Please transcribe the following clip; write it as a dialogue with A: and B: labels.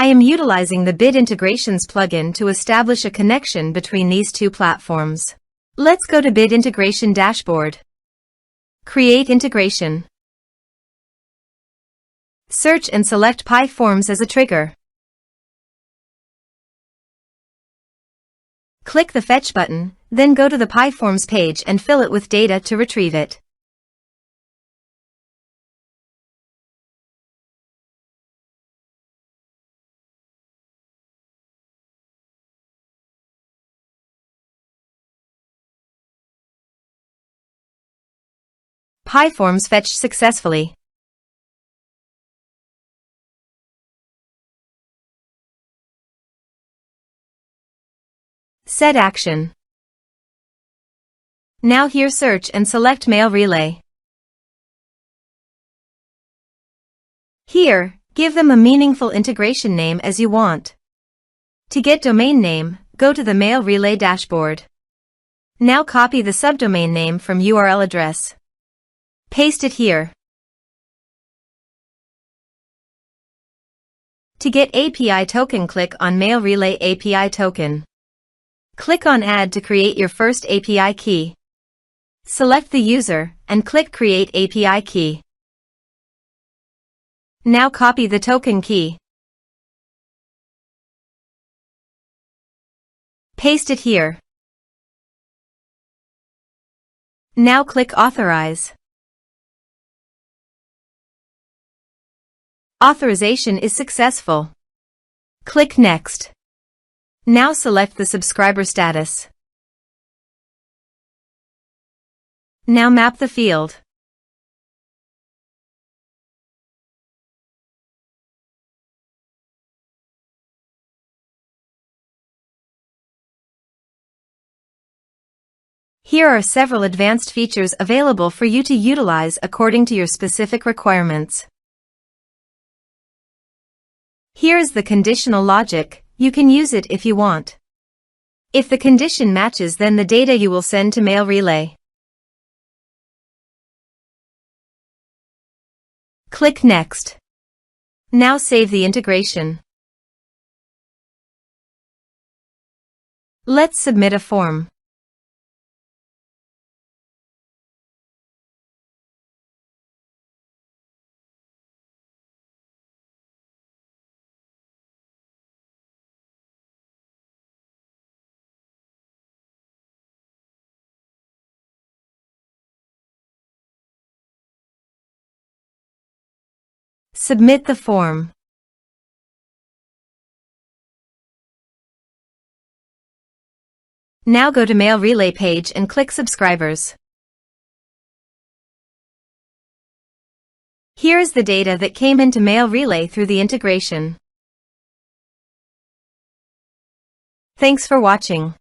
A: I am utilizing the Bid Integrations plugin to establish a connection between these two platforms. Let's go to Bid Integration Dashboard. Create integration. Search and select PyForms as a trigger. Click the Fetch button, then go to the PyForms page and fill it with data to retrieve it. PyForms fetched successfully. Set action. Now here search and select Mailrelay. Here, give them a meaningful integration name as you want. To get domain name, go to the Mailrelay dashboard. Now copy the subdomain name from URL address. Paste it here. To get API token, click on Mailrelay API token. Click on Add to create your first API key. Select the user and click Create API key. Now copy the token key. Paste it here. Now click Authorize. Authorization is successful. Click Next. Now select the subscriber status. Now map the field. Here are several advanced features available for you to utilize according to your specific requirements. Here is the conditional logic. You can use it if you want. If the condition matches, then the data you will send to Mailrelay. Click Next. Now save the integration. Let's submit a form. Submit the form. Now go to Mailrelay page and click Subscribers. Here is the data that came into Mailrelay through the integration. Thanks for watching.